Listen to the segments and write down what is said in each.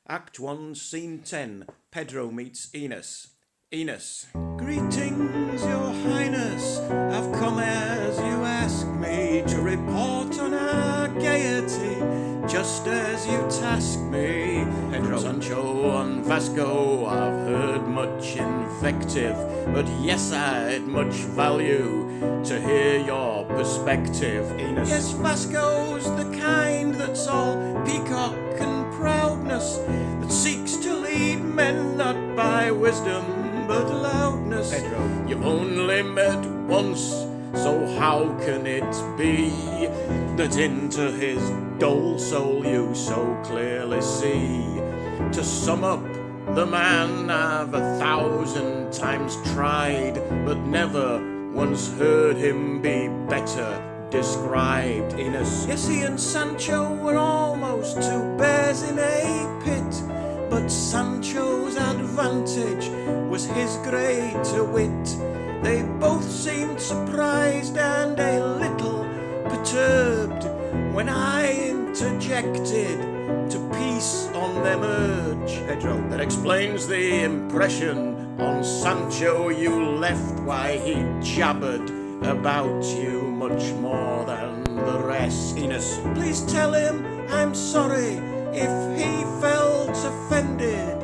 Act 1, Scene 10. Pedro meets Ines. Ines. Greetings, your highness. I've come as you asked me to report on our gaiety, just as you tasked me. Pedro. Sancho and Vasco, I've heard much invective, but yes, I'd much value to hear your perspective. Ines. Yes, Vasco's the kind that's all peacock and proudness, that seeks to lead men not by wisdom but loudness. Pedro. You've only met once, so how can it be that into his dull soul you so clearly see? To sum up, the man I've 1,000 times tried, but never once heard him be better described. Ines. Yes, he and Sancho were almost two bears in a pit, but Sancho's advantage was his greater wit. They both seemed surprised and a little perturbed when I interjected to piece on them urge. Pedro. That explains the impression on Sancho you left, why he jabbered about you much more than the rest. Ines. Please tell him I'm sorry if he felt offended.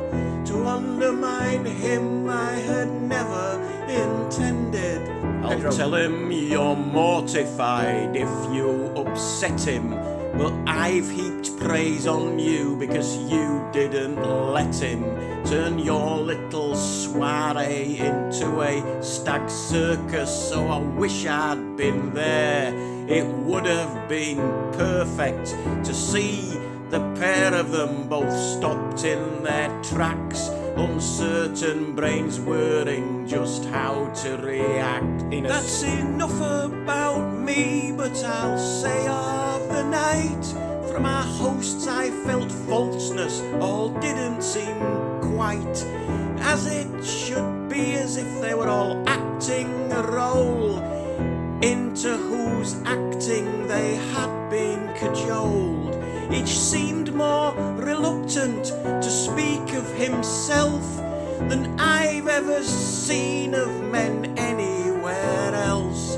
To undermine him I had never intended. I'll tell him you're mortified if you upset him, but I've heaped praise on you because you didn't let him turn your little soiree into a stag circus. So I wish I'd been there. It would have been perfect to see the pair of them both stopped in their tracks, uncertain brains whirring just how to react. Ines. That's enough about me, but I'll say of the night, from our hosts I felt falseness, all didn't seem quite as it should be, as if they were all acting a role into whose acting they had been cajoled. Each seemed more reluctant to speak of himself than I've ever seen of men anywhere else.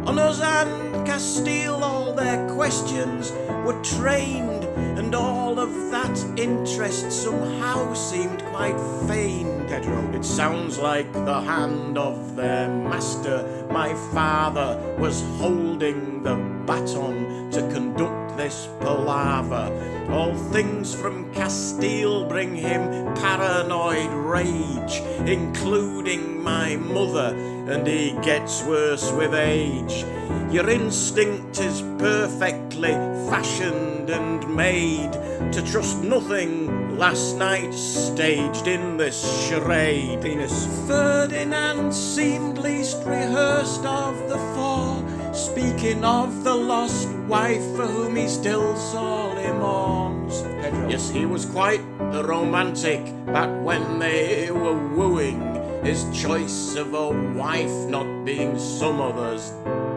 On us and Castile all their questions were trained, and all of that interest somehow seemed quite feigned. Pedro. It sounds like the hand of their master, my father, was holding the baton to conduct this palaver. All things from Castile bring him paranoid rage, including my mother, and he gets worse with age. Your instinct is perfectly fashioned and made to trust nothing last night staged in this charade. Ines. Ferdinand seemed least rehearsed of the four, speaking of the lost wife for whom he still sorely mourns. Pedro. Yes, he was quite the romantic back when they were wooing, his choice of a wife not being some other's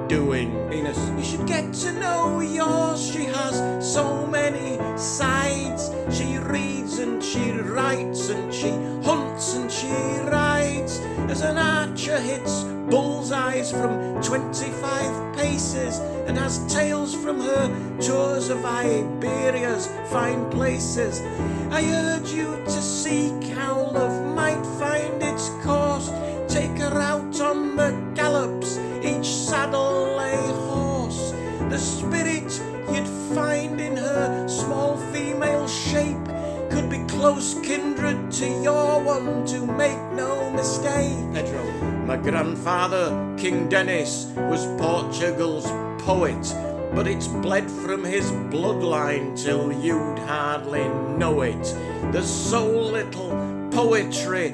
doing. Ines. You should get to know yours, she has so many sides. She reads and she writes and she hunts and she rides, as an archer hits bullseyes from 25 paces, and has tales from her tours of Iberia's fine places. I urge you to seek how love might find its course. Take her out on the gallops, each saddle a horse. The spirit you'd find in her small female shape could be close kindred to your one, to make no mistake. Pedro. My grandfather, King Dennis, was Portugal's poet, but it's bled from his bloodline till you'd hardly know it. There's so little poetry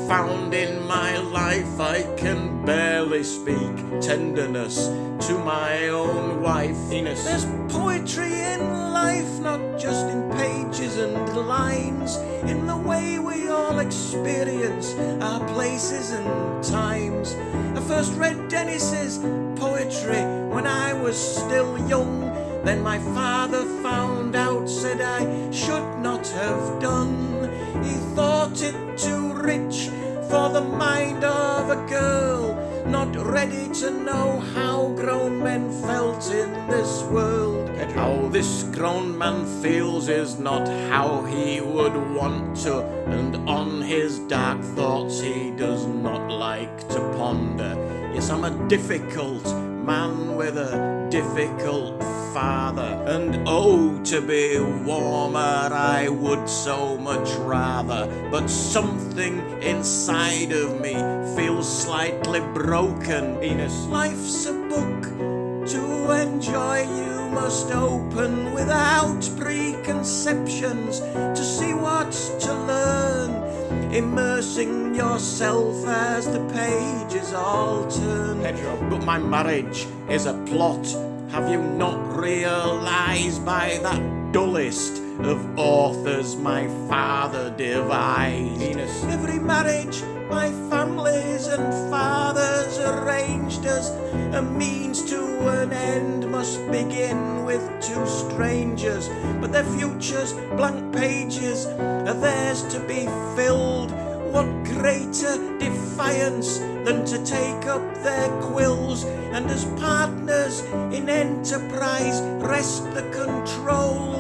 found in my life, I can barely speak tenderness to my own wife. Ines. There's poetry in life, not just in pages and lines, in the way we all experience our places and times. I first read Dennis's poetry when I was still young, Then my father found out, said I should not have done. He thought it too rich for the mind of a girl, not ready to know how grown men felt in this world. How this grown man feels is not how he would want to, and on his dark thoughts he does not like to ponder. Yes, I'm a difficult man with a difficult father, and oh, to be warmer I would so much rather, but something inside of me feels slightly broken. Ines, life's a book to enjoy, you must open without preconceptions to see what's to learn, immersing yourself as the pages all turn. But my marriage is a plot, have you not realised by that dullest of authors my father devised? Ines, every marriage my families and fathers arranged as a means to an end must begin with two strangers, but their futures, blank pages, are theirs to be filled. What greater defiance than to take up their quills and as partners in enterprise wrest the control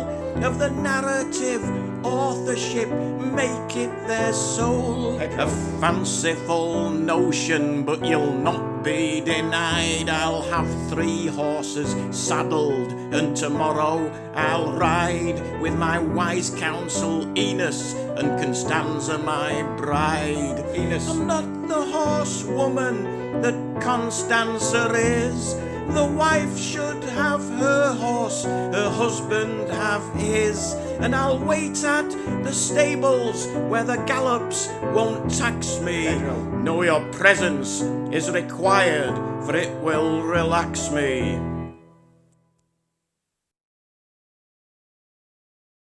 of the narrative, authorship, make it their soul. A fanciful notion, but you'll not be denied. I'll have 3 horses saddled, and tomorrow I'll ride with my wise counsel Ines and Constanza my bride. Ines, I'm not the horsewoman that Constanza is. The wife should have her horse, her husband have his, and I'll wait at the stables where the gallops won't tax me. No, your presence is required, for it will relax me.